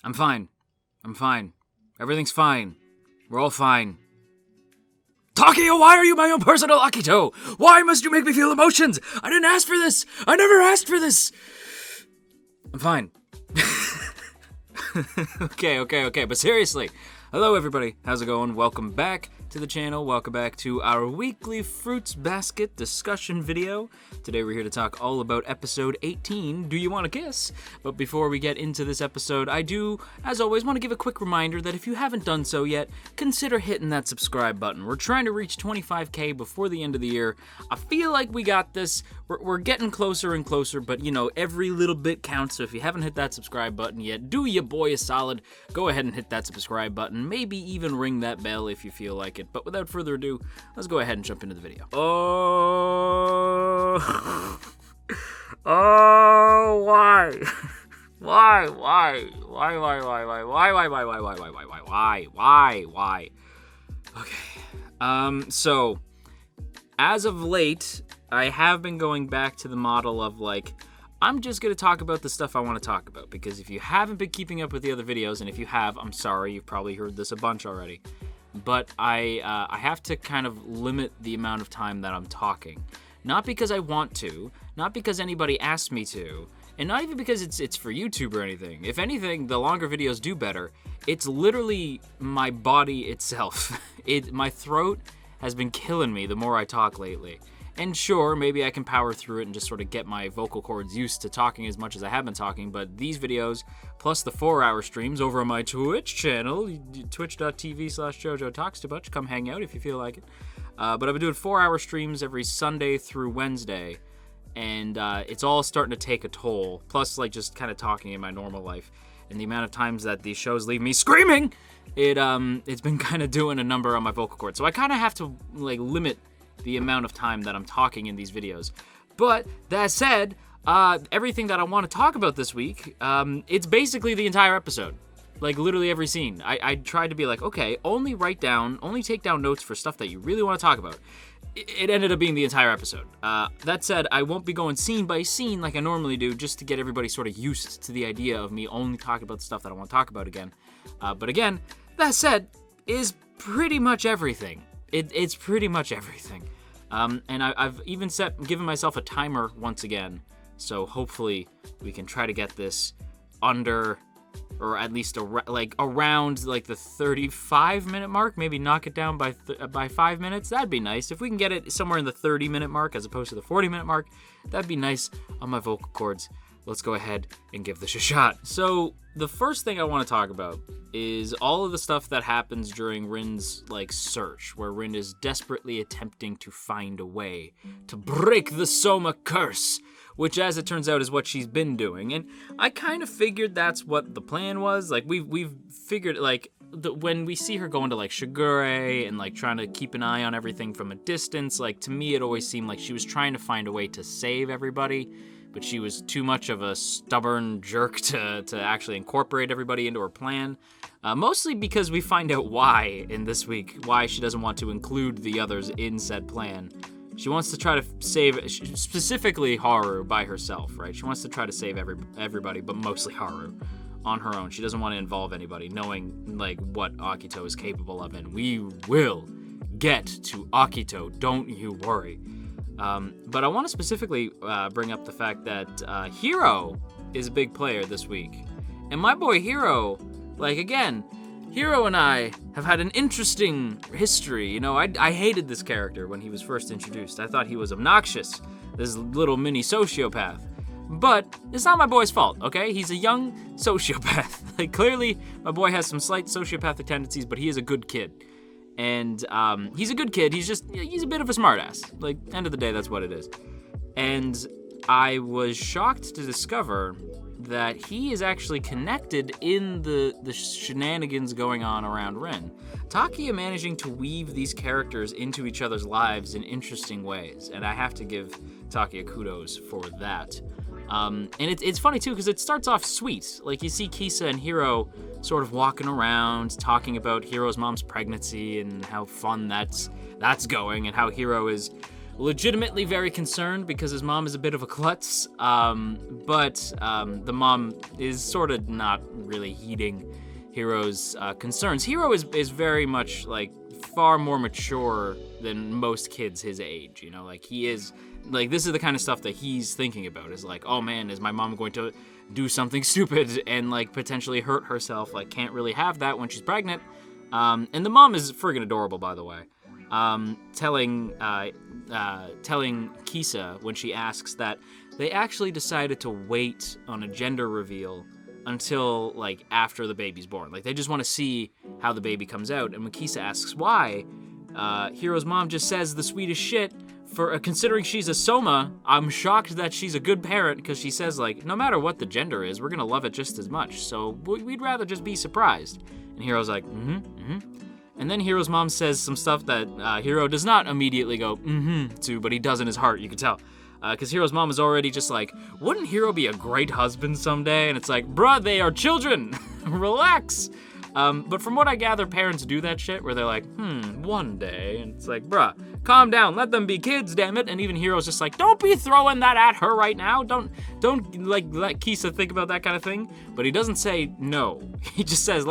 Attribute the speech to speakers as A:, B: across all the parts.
A: I'm fine. I'm fine. Everything's fine. We're all fine. Takio, why are you my own personal Akito? Why must you make me feel emotions? I didn't ask for this. I never asked for this. I'm fine. Okay. But seriously, hello everybody. How's it going? Welcome back to the channel. Welcome back to our weekly Fruits Basket discussion video. Today we're here to talk all about episode 18, Do You Want to Kiss? But before we get into this episode, I do, as always, want to give a quick reminder that if you haven't done so yet, consider hitting that subscribe button. We're trying to reach 25k before the end of the year. I feel like we got this. We're getting closer and closer, but you know, every little bit counts. So if you haven't hit that subscribe button yet, do your boy a solid. Go ahead and hit that subscribe button. Maybe even ring that bell if you feel like it. But without further ado, let's go ahead and jump into the video. Why? Why? Okay. So, as of late, I have been going back to the model of like, I'm just going to talk about the stuff I want to talk about, because if you haven't been keeping up with the other videos, and if you have, I'm sorry, you've probably heard this a bunch already, but I have to kind of limit the amount of time that I'm talking. Not because I want to, not because anybody asked me to, and not even because it's for YouTube or anything. If anything, the longer videos do better. It's literally my body itself. My throat has been killing me the more I talk lately. And sure, maybe I can power through it and just sort of get my vocal cords used to talking as much as I have been talking, but these videos, plus the 4-hour streams over on my Twitch channel, twitch.tv/JoJo Talks Too Much, come hang out if you feel like it. But I've been doing 4-hour streams every Sunday through Wednesday, and it's all starting to take a toll, plus like just kind of talking in my normal life. And the amount of times that these shows leave me screaming, it's been kind of doing a number on my vocal cords. So I kind of have to like limit the amount of time that I'm talking in these videos. But that said, everything that I want to talk about this week, it's basically the entire episode. Like literally every scene. I tried to be like, okay, only take down notes for stuff that you really want to talk about. It ended up being the entire episode. That said, I won't be going scene by scene like I normally do, just to get everybody sort of used to the idea of me only talking about the stuff that I want to talk about again. But again, that said, is pretty much everything. It's pretty much everything. And I've even given myself a timer once again, so hopefully we can try to get this under, or at least around like the 35-minute mark, maybe knock it down by 5 minutes. That'd be nice. If we can get it somewhere in the 30-minute mark as opposed to the 40-minute mark, that'd be nice on my vocal cords. Let's go ahead and give this a shot. So the first thing I want to talk about is all of the stuff that happens during Rin's like search, where Rin is desperately attempting to find a way to break the Soma curse, which as it turns out is what she's been doing. And I kind of figured that's what the plan was. Like we've figured like when we see her going to like Shigure and like trying to keep an eye on everything from a distance, like to me it always seemed like she was trying to find a way to save everybody, but she was too much of a stubborn jerk to actually incorporate everybody into her plan. Mostly because we find out why in this week, why she doesn't want to include the others in said plan. She wants to try to save, specifically Haru, by herself, right? She wants to try to save everybody, but mostly Haru, on her own. She doesn't want to involve anybody, knowing like what Akito is capable of, and we will get to Akito, don't you worry. But I want to specifically bring up the fact that Hiro is a big player this week. And my boy Hiro, like again, Hiro and I have had an interesting history. You know, I hated this character when he was first introduced. I thought he was obnoxious, this little mini sociopath. But it's not my boy's fault, okay? He's a young sociopath. Like clearly, my boy has some slight sociopathic tendencies, but he is a good kid. And he's a good kid. He's a bit of a smartass. Like, end of the day, that's what it is. And I was shocked to discover that he is actually connected in the shenanigans going on around Rin. Takia managing to weave these characters into each other's lives in interesting ways, and I have to give Takia kudos for that. And it's funny too, because it starts off sweet. Like you see Kisa and Hiro sort of walking around, talking about Hiro's mom's pregnancy and how fun that's going, and how Hiro is legitimately very concerned because his mom is a bit of a klutz, but the mom is sort of not really heeding Hiro's concerns. Hiro is very much, like, far more mature than most kids his age, you know? Like, he is, like, this is the kind of stuff that he's thinking about, is like, oh man, is my mom going to do something stupid and, like, potentially hurt herself? Like, can't really have that when she's pregnant. And the mom is friggin' adorable, by the way. Telling Kisa when she asks that they actually decided to wait on a gender reveal until, like, after the baby's born. Like, they just want to see how the baby comes out. And when Kisa asks why, Hiro's mom just says the sweetest shit. For considering she's a Soma, I'm shocked that she's a good parent, because she says, like, no matter what the gender is, we're gonna love it just as much, so we'd rather just be surprised. And Hiro's like, And then Hiro's mom says some stuff that Hiro does not immediately go, to, but he does in his heart, you can tell. Because Hiro's mom is already just like, wouldn't Hiro be a great husband someday? And it's like, bruh, they are children. Relax. But from what I gather, parents do that shit where they're like, one day. And it's like, bruh, calm down. Let them be kids, damn it. And even Hiro's just like, don't be throwing that at her right now. Don't like let Kisa think about that kind of thing. But he doesn't say no. He just says,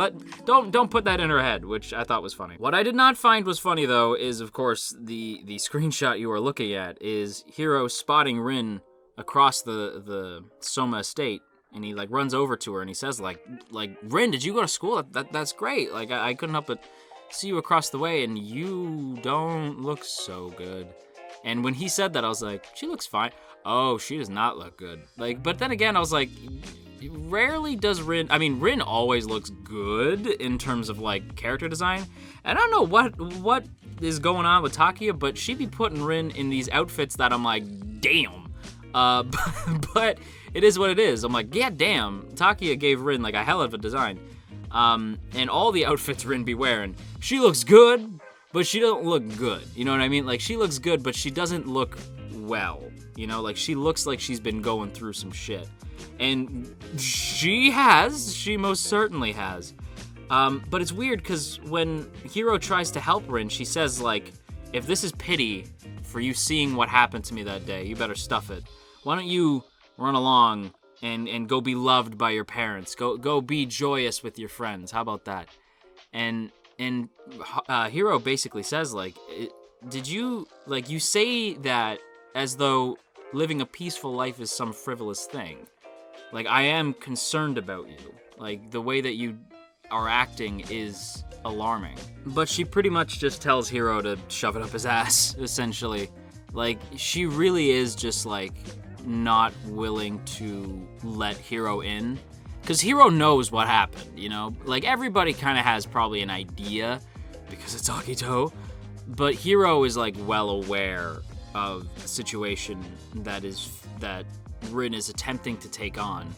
A: don't put that in her head, which I thought was funny. What I did not find was funny, though, is, of course, the screenshot you are looking at is Hiro spotting Rin across the Soma estate. And he, like, runs over to her and he says, like, Rin, did you go to school? That's great. Like, I couldn't help but see you across the way, and you don't look so good. And when he said that, I was like, she looks fine. Oh, she does not look good. Like, but then again, I was like, rarely does Rin, I mean, Rin always looks good in terms of, like, character design. And I don't know what is going on with Takia, but she be putting Rin in these outfits that I'm like, damn. But it is what it is. I'm like, yeah, damn. Takia gave Rin, like, a hell of a design. And all the outfits Rin be wearing, she looks good, but she don't look good. You know what I mean? Like, she looks good, but she doesn't look well. You know, like, she looks like she's been going through some shit. And she most certainly has. But it's weird, because when Hiro tries to help Rin, she says, like, if this is pity for you seeing what happened to me that day, you better stuff it. Why don't you run along and go be loved by your parents? Go be joyous with your friends. How about that? And Hiro basically says, like, did you, like, you say that as though living a peaceful life is some frivolous thing. Like, I am concerned about you. Like, the way that you are acting is alarming. But she pretty much just tells Hiro to shove it up his ass, essentially. Like, she really is just, like, not willing to let Hiro in. Because Hiro knows what happened, you know? Like, everybody kind of has probably an idea, because it's Akito. But Hiro is, like, well aware of the situation that Rin is attempting to take on.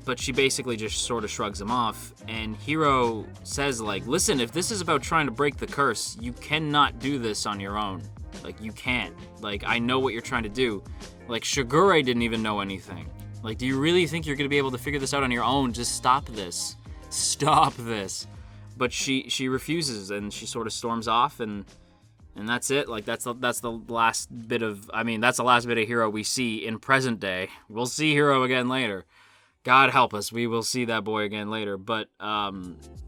A: But she basically just sort of shrugs him off, and Hiro says, like, listen, if this is about trying to break the curse, you cannot do this on your own. Like, you can't. Like, I know what you're trying to do. Like, Shigure didn't even know anything. Like, do you really think you're gonna be able to figure this out on your own? Just stop this. Stop this. But she refuses, and she sort of storms off, and that's it. Like, that's the last bit of, I mean, that's the last bit of Hiro we see in present day. We'll see Hiro again later. God help us, we will see that boy again later. But,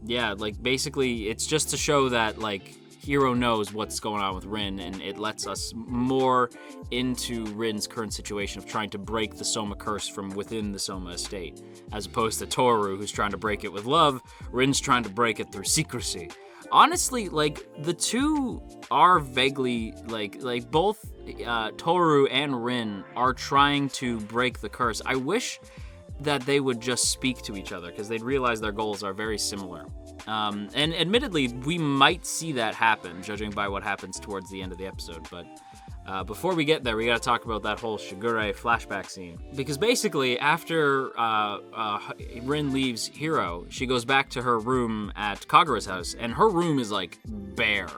A: yeah, like, basically, it's just to show that, like, Hiro knows what's going on with Rin, and it lets us more into Rin's current situation of trying to break the Soma curse from within the Soma estate, as opposed to Toru, who's trying to break it with love. Rin's trying to break it through secrecy. Honestly, like, the two are vaguely, like both Toru and Rin are trying to break the curse. I wish that they would just speak to each other, because they'd realize their goals are very similar. And admittedly, we might see that happen, judging by what happens towards the end of the episode. But before we get there, we gotta talk about that whole Shigure flashback scene. Because basically, after Rin leaves Hiro, she goes back to her room at Kagura's house, and her room is, like, bare.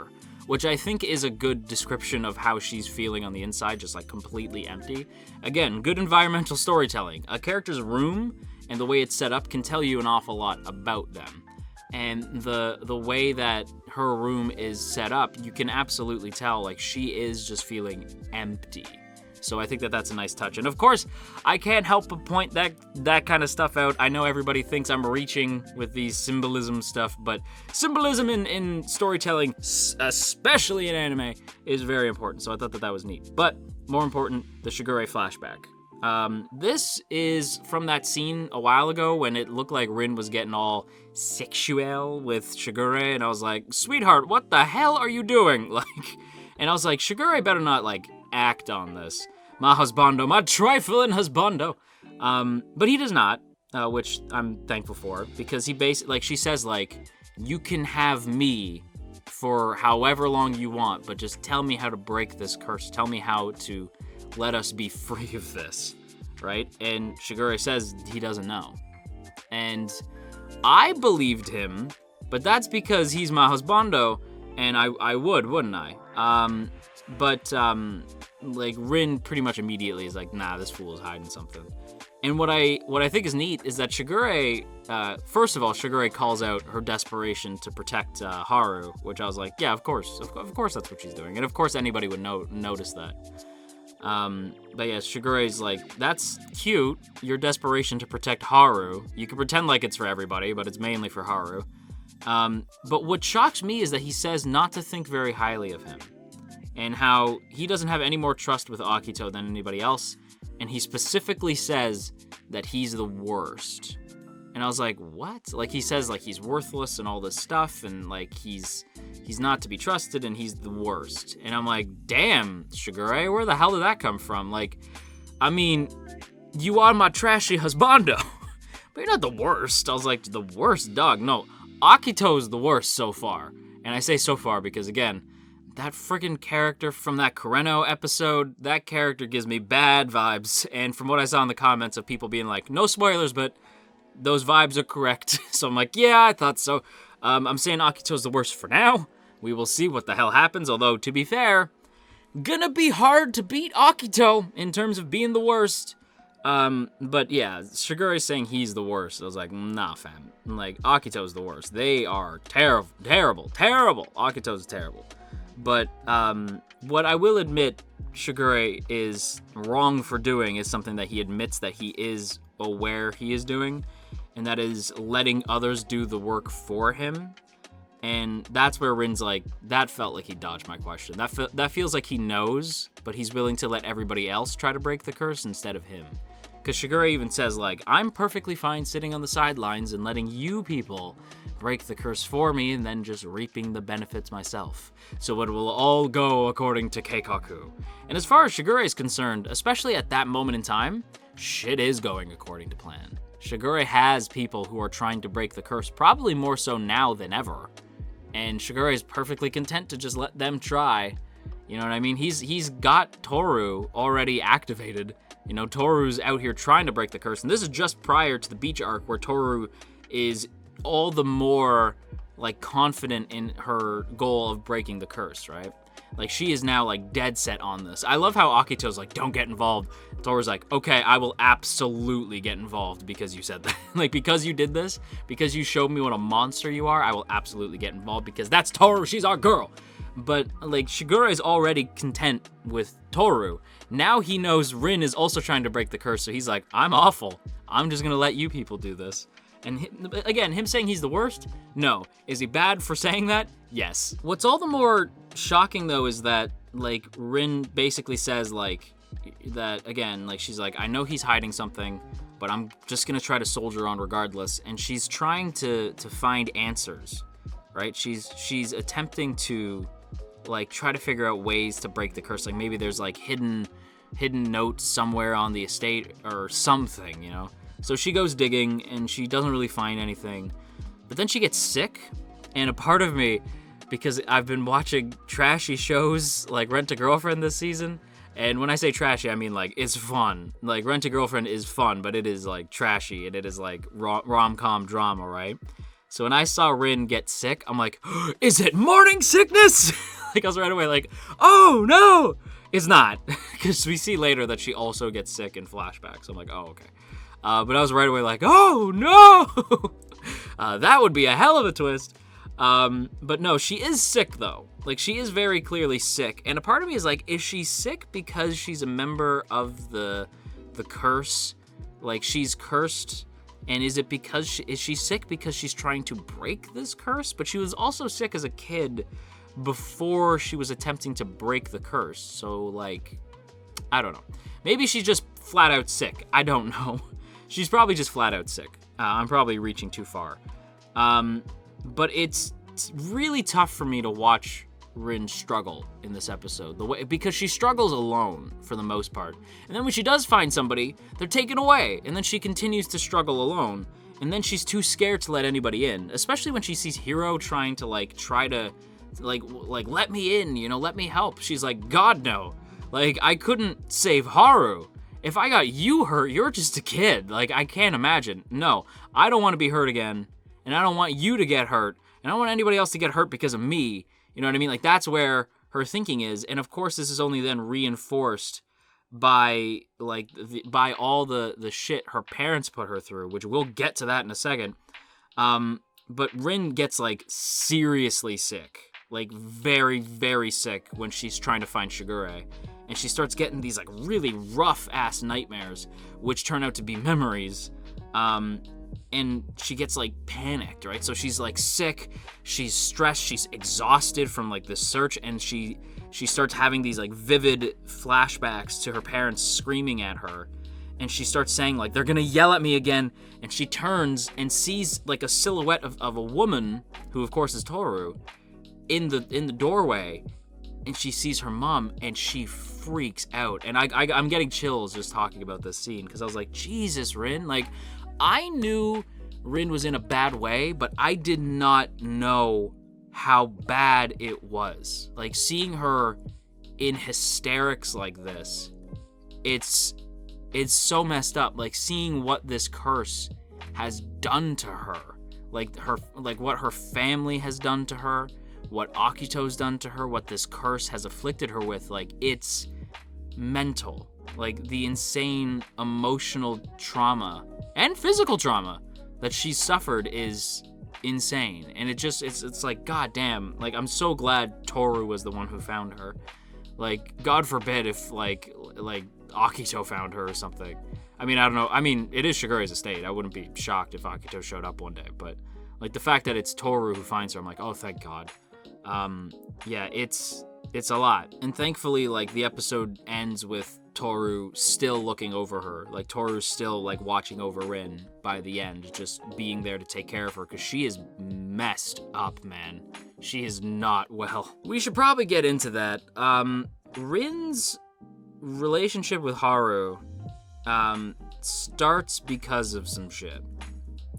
A: Which I think is a good description of how she's feeling on the inside, just, like, completely empty. Again, good environmental storytelling. A character's room and the way it's set up can tell you an awful lot about them. And the way that her room is set up, you can absolutely tell, like, she is just feeling empty. So I think that that's a nice touch. And of course, I can't help but point that kind of stuff out. I know everybody thinks I'm reaching with these symbolism stuff, but symbolism in storytelling, especially in anime, is very important. So I thought that that was neat. But more important, the Shigure flashback. This is from that scene a while ago when it looked like Rin was getting all sexual with Shigure, and I was like, sweetheart, what the hell are you doing? Like, and I was like, Shigure better not, like, act on this. My husbando, my trifling husbando. But he does not, which I'm thankful for, because he basically, like, she says, like, you can have me for however long you want, but just tell me how to break this curse. Tell me how to let us be free of this, right? And Shigure says he doesn't know. And I believed him, but that's because he's my husbando, and I would, wouldn't I? Like, Rin pretty much immediately is like, nah, this fool is hiding something. And what I think is neat is that Shigure, first of all, Shigure calls out her desperation to protect Haru, which I was like, yeah, of course that's what she's doing. And of course anybody would notice that. But yeah, Shigure's like, that's cute, your desperation to protect Haru. You can pretend like it's for everybody, but it's mainly for Haru. But what shocks me is that he says not to think very highly of him, and how he doesn't have any more trust with Akito than anybody else, and he specifically says that he's the worst. And I was like, what? Like, he says, like, he's worthless and all this stuff, and, like, he's not to be trusted, and he's the worst. And I'm like, damn, Shigure, where the hell did that come from? Like, I mean, you are my trashy husbando, but you're not the worst. I was like, the worst, dog? No, Akito's the worst so far. And I say so far because, again, that friggin' character from that Kureno episode, that character gives me bad vibes. And from what I saw in the comments of people being like, no spoilers, but those vibes are correct. So I'm like, yeah, I thought so. I'm saying Akito's the worst for now. We will see what the hell happens. Although, to be fair, gonna be hard to beat Akito in terms of being the worst. But yeah, Shigure's saying he's the worst. I was like, nah, fam. Like, Akito's the worst. They are terrible. Akito's terrible. But what I will admit Shigure is wrong for doing is something that he admits that he is aware he is doing, and that is letting others do the work for him. And that's where Rin's like, that felt like he dodged my question. That feels like he knows, but he's willing to let everybody else try to break the curse instead of him. Because Shigure even says, like, I'm perfectly fine sitting on the sidelines and letting you people break the curse for me and then just reaping the benefits myself. So it will all go according to Keikaku. And as far as Shigure is concerned, especially at that moment in time, shit is going according to plan. Shigure has people who are trying to break the curse, probably more so now than ever. And Shigure is perfectly content to just let them try. You know what I mean? He's got Toru already activated. You know, Toru's out here trying to break the curse. And this is just prior to the beach arc where Toru is all the more, like, confident in her goal of breaking the curse, right? Like, she is now, like, dead set on this. I love how Akito's like, don't get involved. Toru's like, okay, I will absolutely get involved because you said that. Like, because you did this, because you showed me what a monster you are, I will absolutely get involved because that's Toru, she's our girl. But, like, Shigure is already content with Toru. Now he knows Rin is also trying to break the curse, so he's like, I'm awful. I'm just gonna let you people do this. And again, him saying he's the worst? No. Is he bad for saying that? Yes. What's all the more shocking, though, is that, like, Rin basically says, like, that, again, like, she's like, I know he's hiding something, but I'm just gonna try to soldier on regardless. And she's trying to find answers, right? She's attempting to, like, try to figure out ways to break the curse. Like, maybe there's, like, hidden notes somewhere on the estate or something, you know? So she goes digging, and she doesn't really find anything. But then she gets sick, and a part of me, because I've been watching trashy shows like Rent-A-Girlfriend this season, and when I say trashy, I mean, like, it's fun. Like, Rent-A-Girlfriend is fun, but it is, like, trashy, and it is, like, rom-com drama, right? So when I saw Rin get sick, I'm like, is it morning sickness? Like, I was right away like, oh, no! It's not, because we see later that she also gets sick in flashbacks. I'm like, oh, okay. But I was right away like, oh, no! That would be a hell of a twist. But no, she is sick though. Like, she is very clearly sick. And a part of me is like, is she sick because she's a member of the curse? Like, she's cursed. And is it because is she sick because she's trying to break this curse? But she was also sick as a kid before she was attempting to break the curse. So, like, I don't know. Maybe she's just flat out sick. I don't know. She's probably just flat out sick. I'm probably reaching too far. But it's really tough for me to watch Rin struggle in this episode, because she struggles alone for the most part. And then when she does find somebody, they're taken away, and then she continues to struggle alone. And then she's too scared to let anybody in, especially when she sees Hiro trying to let me in, let me help. She's like, God, no. Like, I couldn't save Haru. If I got you hurt, you're just a kid. Like, I can't imagine. No, I don't want to be hurt again, and I don't want you to get hurt, and I don't want anybody else to get hurt because of me. You know what I mean? Like, that's where her thinking is. And of course, this is only then reinforced by by all the shit her parents put her through, which we'll get to that in a second. But Rin gets like seriously sick, like very, very sick when she's trying to find Shigure. And she starts getting these like really rough ass nightmares, which turn out to be memories. And she gets like panicked, right? So she's like sick, she's stressed, she's exhausted from like this search, and she starts having these like vivid flashbacks to her parents screaming at her. And she starts saying like, they're gonna yell at me again. And she turns and sees like a silhouette of a woman, who of course is Toru, in the doorway. And she sees her mom, and she freaks out. And I'm getting chills just talking about this scene, because I was like, Jesus, Rin. Like, I knew Rin was in a bad way, but I did not know how bad it was. Like, seeing her in hysterics like this, it's so messed up. Like, seeing what this curse has done to her, like what her family has done to her, what Akito's done to her, what this curse has afflicted her with, like, it's mental. Like, the insane emotional trauma and physical trauma that she's suffered is insane. And it's like, god damn, like, I'm so glad Toru was the one who found her. Like, God forbid if like Akito found her or something. I mean, I don't know. I mean, it is Shigure's estate. I wouldn't be shocked if Akito showed up one day, but like the fact that it's Toru who finds her, I'm like, oh, thank God. Yeah, it's a lot. And thankfully, like, the episode ends with Toru still looking over her. Like, Toru's still, like, watching over Rin by the end, just being there to take care of her, because she is messed up, man. She is not well. We should probably get into that. Rin's relationship with Haru, starts because of some shit.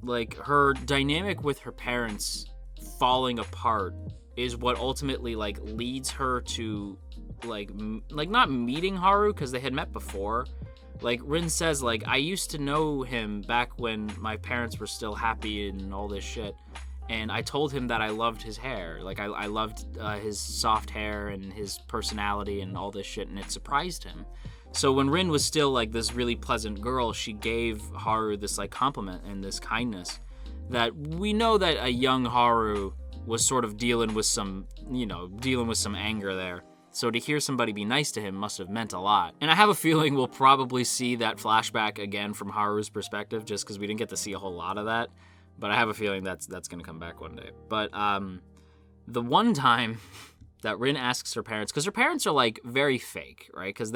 A: Like, her dynamic with her parents falling apart is what ultimately, like, leads her to, like not meeting Haru, because they had met before. Like, Rin says, like, I used to know him back when my parents were still happy and all this shit, and I told him that I loved his hair. Like, I loved his soft hair and his personality and all this shit, and it surprised him. So when Rin was still, like, this really pleasant girl, she gave Haru this, like, compliment and this kindness that we know that a young Haru was sort of dealing with some anger there. So to hear somebody be nice to him must have meant a lot. And I have a feeling we'll probably see that flashback again from Haru's perspective, just because we didn't get to see a whole lot of that. But I have a feeling that's going to come back one day. But the one time that Rin asks her parents, because her parents are, like, very fake, right? Because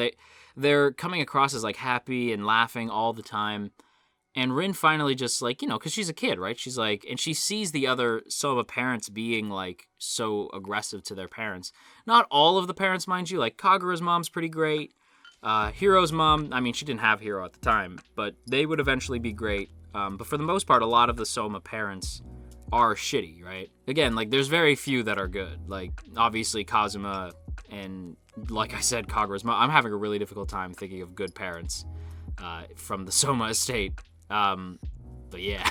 A: they're coming across as, like, happy and laughing all the time. And Rin finally just, like, because she's a kid, right? She's like, and she sees the other Soma parents being, like, so aggressive to their parents. Not all of the parents, mind you. Like, Kagura's mom's pretty great. Hiro's mom, I mean, she didn't have Hiro at the time, but they would eventually be great. But for the most part, a lot of the Soma parents are shitty, right? Again, like, there's very few that are good. Like, obviously, Kazuma and, like I said, Kagura's mom. I'm having a really difficult time thinking of good parents from the Soma estate. But yeah,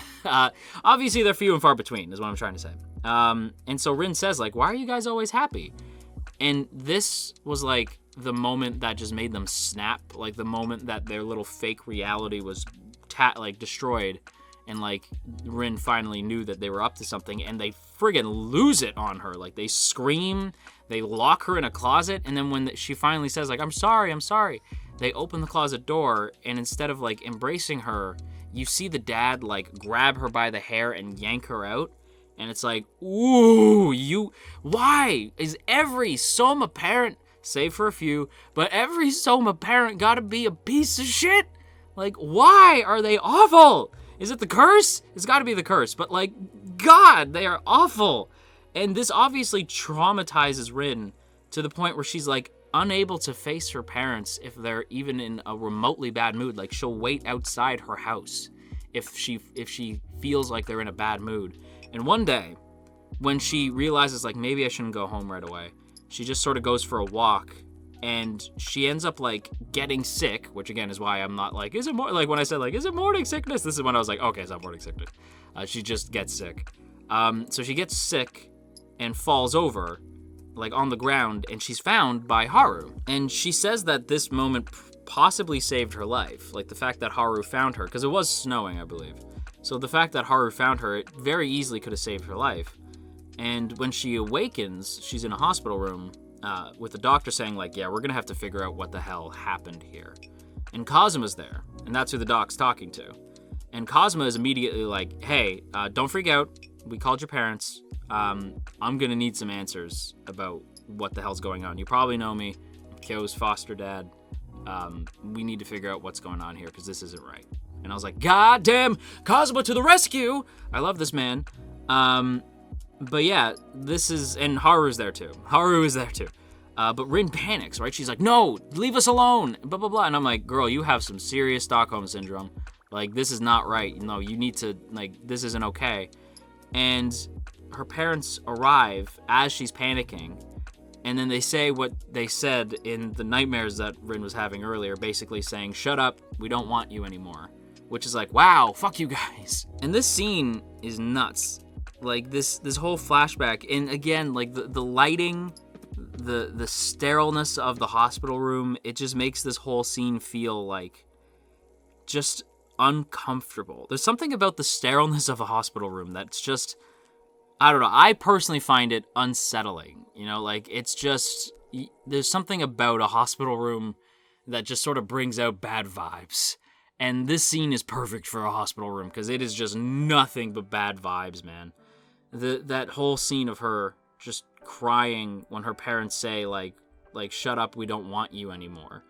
A: obviously they're few and far between is what I'm trying to say. And so Rin says, like, why are you guys always happy? And this was, like, the moment that just made them snap, like the moment that their little fake reality was destroyed, and like Rin finally knew that they were up to something, and they friggin' lose it on her. Like they scream, they lock her in a closet, and then when she finally says like, I'm sorry, they open the closet door, and instead of like embracing her, you see the dad like grab her by the hair and yank her out. And it's like, ooh, why is every Soma parent, save for a few, but every Soma parent gotta be a piece of shit? Like, why are they awful? Is it the curse? It's gotta be the curse, but like, God, they are awful. And this obviously traumatizes Rin to the point where she's like unable to face her parents if they're even in a remotely bad mood. Like she'll wait outside her house if she feels like they're in a bad mood. And one day, when she realizes, like, maybe I shouldn't go home right away, she just sort of goes for a walk, and she ends up, like, getting sick, which, again, is why I'm not, like, when I said, like, is it morning sickness? This is when I was like, okay, it's not morning sickness. She just gets sick. So she gets sick and falls over, like, on the ground, and she's found by Haru. And she says that this moment possibly saved her life, like, the fact that Haru found her, because it was snowing, I believe. So the fact that Haru found her, it very easily could have saved her life. And when she awakens, she's in a hospital room with the doctor saying, like, yeah, we're going to have to figure out what the hell happened here. And Kazuma's there, and that's who the doc's talking to. And Kazuma is immediately like, hey, don't freak out. We called your parents. I'm going to need some answers about what the hell's going on. You probably know me. I'm Kyo's foster dad. We need to figure out what's going on here because this isn't right. And I was like, God damn, Kazuma to the rescue! I love this man. But yeah, and Haru's there too. Haru is there too. But Rin panics, right? She's like, no, leave us alone, blah, blah, blah. And I'm like, girl, you have some serious Stockholm syndrome. Like, this is not right. No, you need to, like, this isn't okay. And her parents arrive as she's panicking. And then they say what they said in the nightmares that Rin was having earlier, basically saying, shut up, we don't want you anymore. Which is like, wow, fuck you guys. And this scene is nuts. Like, this whole flashback, and again, like, the lighting, the sterileness of the hospital room, it just makes this whole scene feel, like, just uncomfortable. There's something about the sterileness of a hospital room that's just, I don't know, I personally find it unsettling. You know, like, it's just, there's something about a hospital room that just sort of brings out bad vibes. And this scene is perfect for a hospital room because it is just nothing but bad vibes, man. That whole scene of her just crying when her parents say, like, shut up, we don't want you anymore.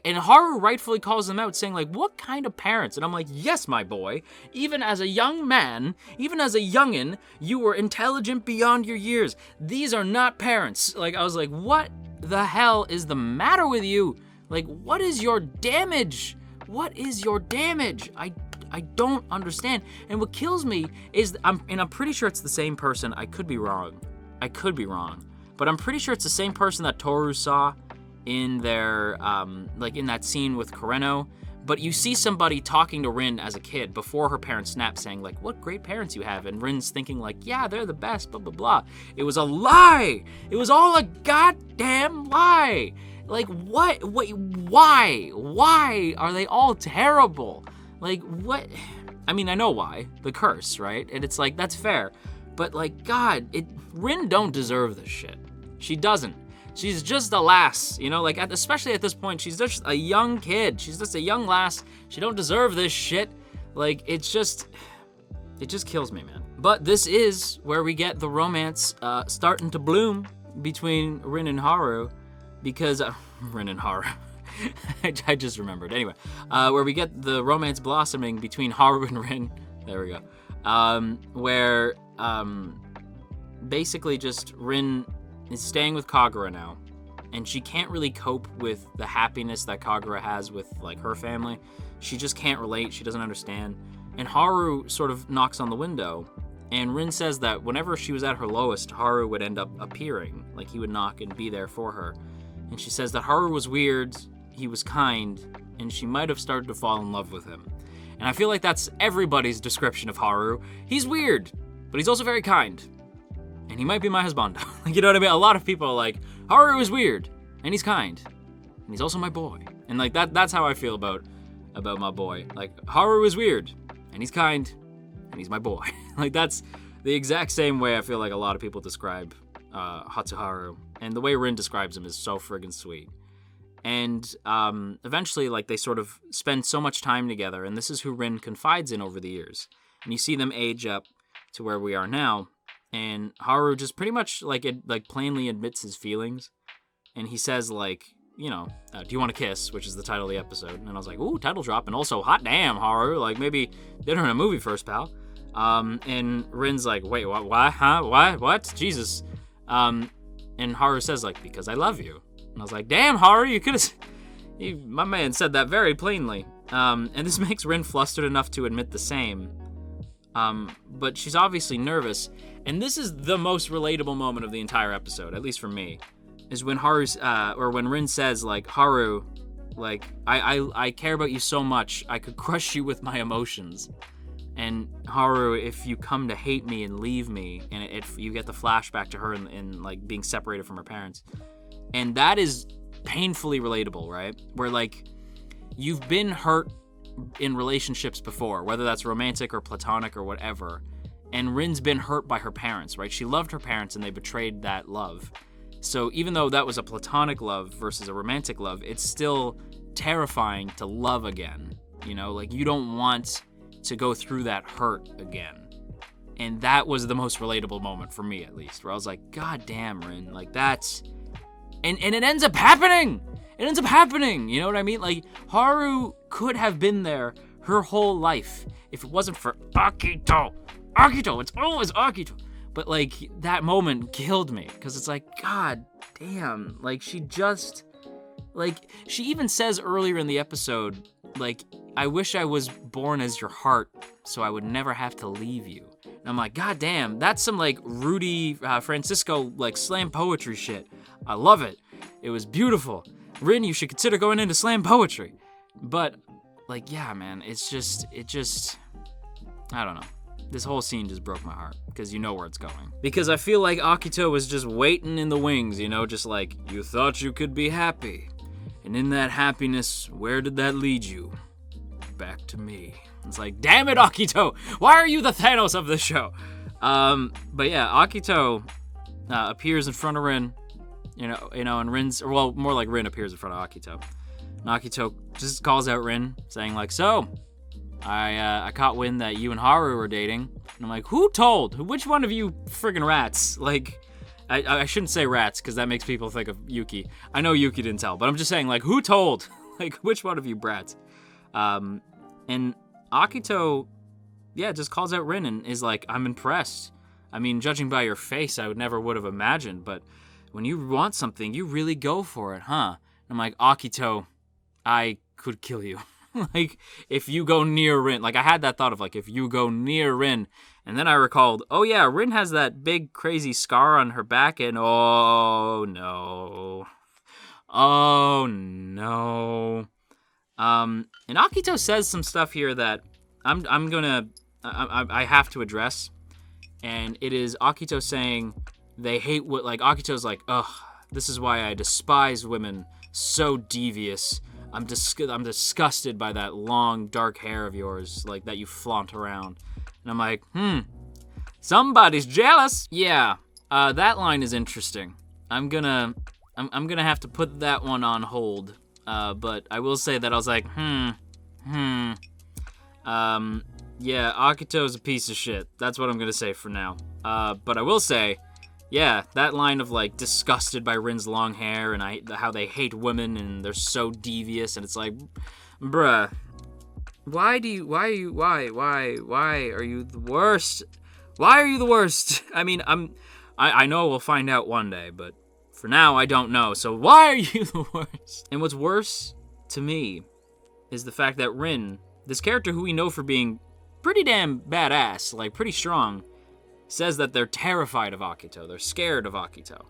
A: And Haru rightfully calls them out, saying, like, what kind of parents? And I'm like, yes, my boy. Even as a young man, even as a youngin', you were intelligent beyond your years. These are not parents. Like, I was like, what the hell is the matter with you? Like, what is your damage? What is your damage? I don't understand. And what kills me is, I'm pretty sure it's the same person. I could be wrong. But I'm pretty sure it's the same person that Toru saw in their, like in that scene with Kureno. But you see somebody talking to Rin as a kid before her parents snap, saying like, what great parents you have. And Rin's thinking like, yeah, they're the best, blah, blah, blah. It was a lie. It was all a goddamn lie. Like, what? Wait, why? Why are they all terrible? Like, what? I mean, I know why. The curse, right? And it's like, that's fair. But, like, God, Rin don't deserve this shit. She doesn't. She's just a lass, you know? Like, especially at this point, she's just a young kid. She's just a young lass. She don't deserve this shit. Like, it just kills me, man. But this is where we get the romance starting to bloom between Rin and Haru. Because, Rin and Haru. I just remembered. Anyway, where we get the romance blossoming between Haru and Rin. There we go. Where, basically just Rin is staying with Kagura now. And she can't really cope with the happiness that Kagura has with, like, her family. She just can't relate. She doesn't understand. And Haru sort of knocks on the window. And Rin says that whenever she was at her lowest, Haru would end up appearing. Like, he would knock and be there for her. And she says that Haru was weird, he was kind, and she might have started to fall in love with him. And I feel like that's everybody's description of Haru. He's weird, but he's also very kind. And he might be my husband. Like, you know what I mean? A lot of people are like, Haru is weird, and he's kind, and he's also my boy. And like that's how I feel about my boy. Like, Haru is weird, and he's kind, and he's my boy. Like, that's the exact same way I feel like a lot of people describe Hatsuharu, and the way Rin describes him is so friggin' sweet. And eventually, like, they sort of spend so much time together, and this is who Rin confides in over the years. And you see them age up to where we are now, and Haru just pretty much, like, plainly admits his feelings. And he says, like, you know, do you want to kiss, which is the title of the episode. And I was like, ooh, title drop, and also, hot damn, Haru, like, maybe dinner and a movie first, pal. And Rin's like, wait, what, huh, what, Jesus. And Haru says, like, because I love you. And I was like, damn, Haru, you could have... My man said that very plainly. And this makes Rin flustered enough to admit the same. But she's obviously nervous. And this is the most relatable moment of the entire episode, at least for me, is when when Rin says, like, Haru, like, I care about you so much, I could crush you with my emotions. And Haru, if you come to hate me and leave me, and you get the flashback to her in like being separated from her parents. And that is painfully relatable, right? Where, like, you've been hurt in relationships before, whether that's romantic or platonic or whatever. And Rin's been hurt by her parents, right? She loved her parents and they betrayed that love. So even though that was a platonic love versus a romantic love, it's still terrifying to love again. You know, like, you don't want to go through that hurt again. And that was the most relatable moment for me, at least, where I was like, God damn, Rin, like, that's... And it ends up happening! It ends up happening, you know what I mean? Like, Haru could have been there her whole life if it wasn't for Akito. Akito, it's always Akito. But, like, that moment killed me, because it's like, God damn, like, she just... Like, she even says earlier in the episode, like, I wish I was born as your heart so I would never have to leave you. And I'm like, God damn, that's some, like, Rudy Francisco, like, slam poetry shit. I love it. It was beautiful. Rin, you should consider going into slam poetry. But, like, yeah, man, it just, I don't know. This whole scene just broke my heart, because you know where it's going. Because I feel like Akito was just waiting in the wings, you know, just like, you thought you could be happy. And in that happiness, where did that lead you? Back to me. It's like, damn it, Akito! Why are you the Thanos of this show? But yeah, Akito appears in front of Rin, you know, and Rin's, well, more like Rin appears in front of Akito. And Akito just calls out Rin, saying like, so, I caught wind that you and Haru were dating. And I'm like, who told? Which one of you friggin' rats? Like, I shouldn't say rats, because that makes people think of Yuki. I know Yuki didn't tell, but I'm just saying, like, who told? Like, which one of you brats? And Akito, yeah, just calls out Rin and is like, I'm impressed. I mean, judging by your face, I would have imagined, but when you want something, you really go for it, huh? And I'm like, Akito, I could kill you. Like, if you go near Rin, like, I had that thought of, like, if you go near Rin, and then I recalled, oh yeah, Rin has that big crazy scar on her back, and oh no. And Akito says some stuff here that I have to address, and it is Akito saying they hate what, like, Akito's like, ugh, this is why I despise women, so devious. I'm disgusted by that long, dark hair of yours, like, that you flaunt around. And I'm like, somebody's jealous. Yeah, that line is interesting. I'm gonna have to put that one on hold. But I will say that I was like, yeah, Akito's a piece of shit. That's what I'm gonna say for now. But I will say, yeah, that line of, like, disgusted by Rin's long hair and how they hate women and they're so devious, and it's like, bruh, why are you the worst? Why are you the worst? I mean, I know we'll find out one day, but for now, I don't know. So why are you the worst? And what's worse to me is the fact that Rin, this character who we know for being pretty damn badass, like, pretty strong, says that they're terrified of Akito. They're scared of Akito.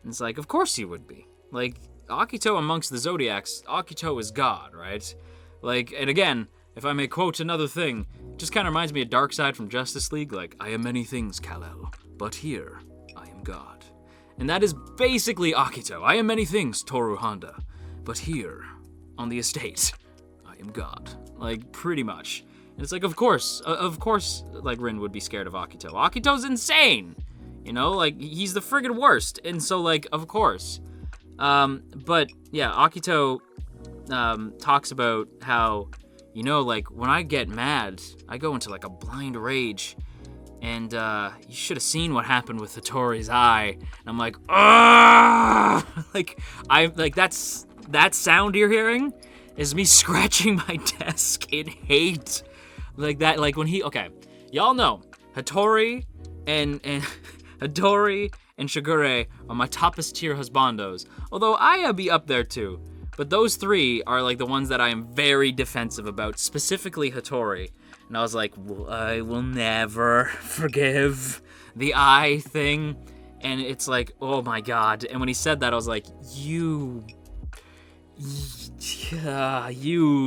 A: And it's like, of course you would be. Like, Akito amongst the Zodiacs, Akito is God, right? Like, and again, if I may quote another thing, it just kind of reminds me of Darkseid from Justice League, like, I am many things, Kal-El, but here, I am God. And that is basically Akito. I am many things, Toru Honda, but here, on the estate, I am God. Like, pretty much. And it's like, of course, like, Rin would be scared of Akito. Akito's insane! You know, like, he's the friggin' worst. And so, like, of course. But, yeah, Akito, talks about how, you know, like, when I get mad, I go into, like, a blind rage. And, you should have seen what happened with Hattori's eye. And I'm like, ah! Like, that sound you're hearing is me scratching my desk in hate. Like that, like when okay, y'all know, Hattori and Hattori and Shigure are my toppest tier husbandos. Although Aya be up there too. But those three are like the ones that I am very defensive about, specifically Hattori. And I was like, I will never forgive the eye thing. And it's like, oh my god. And when he said that, I was like, you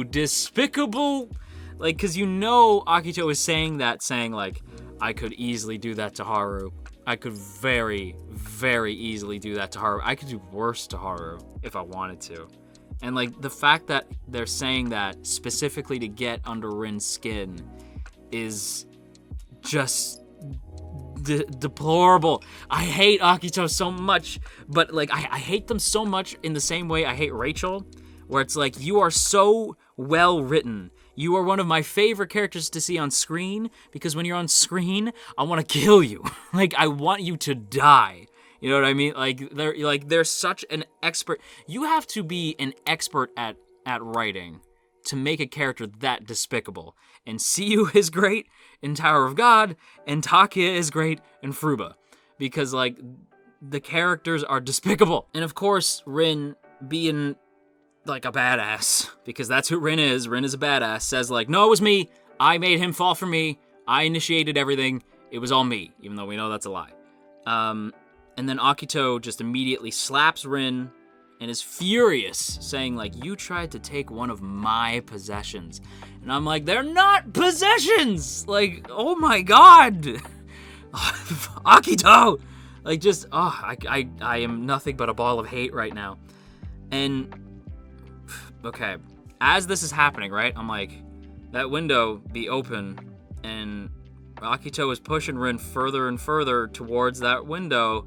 A: despicable. Like, because you know Akito is saying that, saying like, I could easily do that to Haru. I could very, very easily do that to Haru. I could do worse to Haru if I wanted to. And like, the fact that they're saying that specifically to get under Rin's skin is just deplorable. I hate Akito so much, but like, I hate them so much in the same way I hate Rachel, where it's like, you are so well written. You are one of my favorite characters to see on screen, because when you're on screen, I want to kill you. Like, I want you to die. You know what I mean? Like, they're such an expert. You have to be an expert at writing to make a character that despicable. And Siyu is great in Tower of God, and Takia is great in FruBa. Because, like, the characters are despicable. And of course, Rin being like a badass, because that's who Rin is. Rin is a badass, says like, no, it was me. I made him fall for me. I initiated everything. It was all me, even though we know that's a lie. And then Akito just immediately slaps Rin and is furious, saying like, you tried to take one of my possessions. And I'm like, they're not possessions! Like, oh my god! Akito! Like, just, I am nothing but a ball of hate right now. And okay, as this is happening, right, I'm like, that window be open, and Akito is pushing Rin further and further towards that window.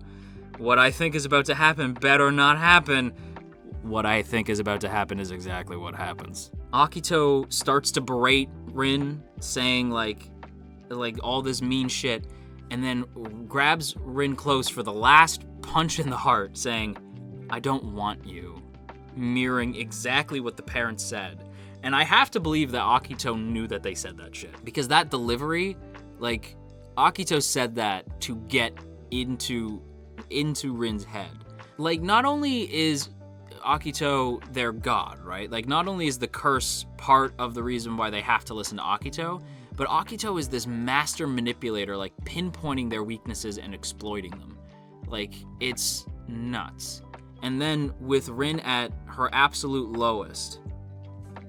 A: What I think is about to happen better not happen. What I think is about to happen is exactly what happens. Akito starts to berate Rin, saying like all this mean shit, and then grabs Rin close for the last punch in the heart, saying, I don't want you. Mirroring exactly what the parents said. And I have to believe that Akito knew that they said that shit. Because that delivery, like, Akito said that to get into Rin's head. Like, not only is Akito their god, right? Like, not only is the curse part of the reason why they have to listen to Akito, but Akito is this master manipulator, like, pinpointing their weaknesses and exploiting them. Like, it's nuts. And then with Rin at her absolute lowest,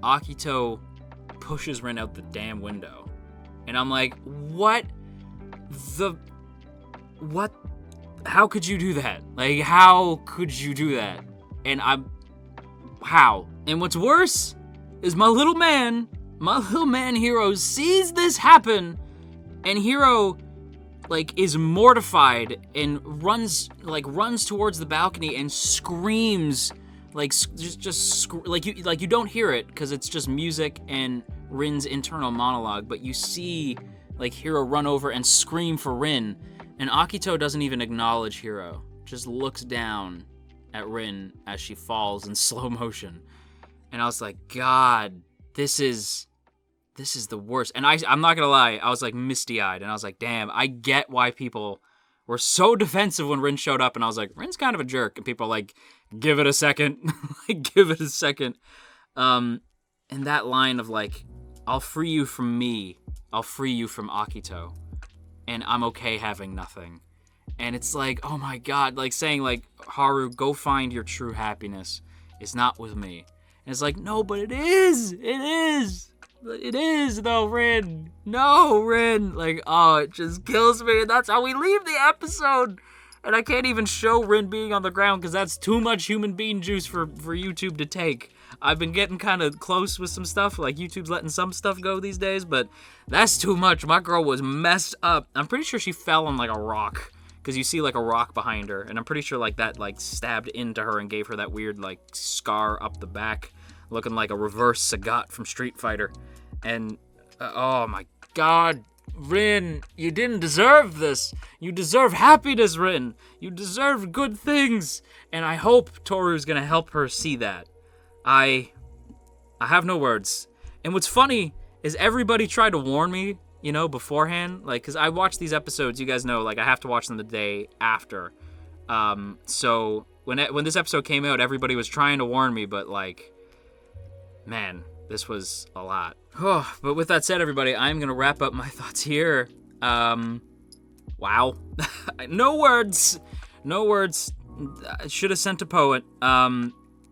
A: Akito pushes Rin out the damn window. And I'm like, what? How could you do that? Like, how could you do that? And how? And what's worse is my little man Hiro sees this happen, and Hiro like is mortified and runs towards the balcony and screams, like like you don't hear it because it's just music and Rin's internal monologue, but you see like Hiro run over and scream for Rin, and Akito doesn't even acknowledge Hiro, just looks down at Rin as she falls in slow motion. And I was like, God, this is the worst. And I'm not gonna lie, I was like misty-eyed, and I was like, damn, I get why people were so defensive when Rin showed up, and I was like, Rin's kind of a jerk, and people are like, give it a second, like, give it a second. And that line of like, I'll free you from me, I'll free you from Akito, and I'm okay having nothing. And it's like, oh my God, like saying like, Haru, go find your true happiness. It's not with me. And it's like, no, but it is. It is though, Rin. No, Rin. Like, oh, it just kills me. And that's how we leave the episode. And I can't even show Rin being on the ground because that's too much human being juice for YouTube to take. I've been getting kind of close with some stuff, like YouTube's letting some stuff go these days, but that's too much. My girl was messed up. I'm pretty sure she fell on like a rock, because you see like a rock behind her, and I'm pretty sure like that like stabbed into her and gave her that weird like scar up the back, looking like a reverse Sagat from Street Fighter. And oh my god, Rin, you didn't deserve this. You deserve happiness, Rin. You deserve good things. And I hope Toru's gonna help her see that. I have no words. And what's funny is everybody tried to warn me, you know, beforehand. Like, because I watch these episodes, you guys know, like, I have to watch them the day after. So when this episode came out, everybody was trying to warn me, but, like, man, this was a lot. But with that said, everybody, I'm going to wrap up my thoughts here. Wow. No words. No words. I should have sent a poet.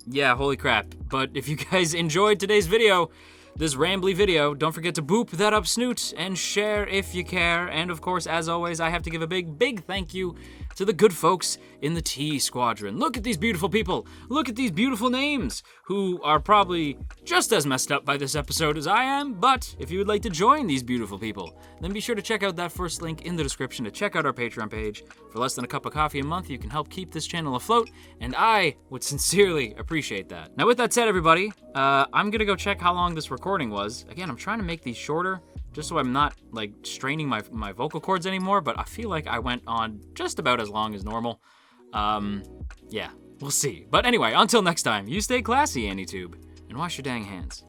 A: Yeah, holy crap. But if you guys enjoyed today's video, this rambly video, don't forget to boop that up snoot and share if you care. And of course, as always, I have to give a big thank you to the good folks in the T Squadron. Look at these beautiful people. Look at these beautiful names, who are probably just as messed up by this episode as I am. But if you would like to join these beautiful people, then be sure to check out that first link in the description to check out our Patreon page. For less than a cup of coffee a month, you can help keep this channel afloat, and I would sincerely appreciate that. Now with that said, everybody, I'm gonna go check how long this recording was. Again, I'm trying to make these shorter, just so I'm not like straining my vocal cords anymore, but I feel like I went on just about as long as normal. Yeah, we'll see. But anyway, until next time, you stay classy, AnyTube, and wash your dang hands.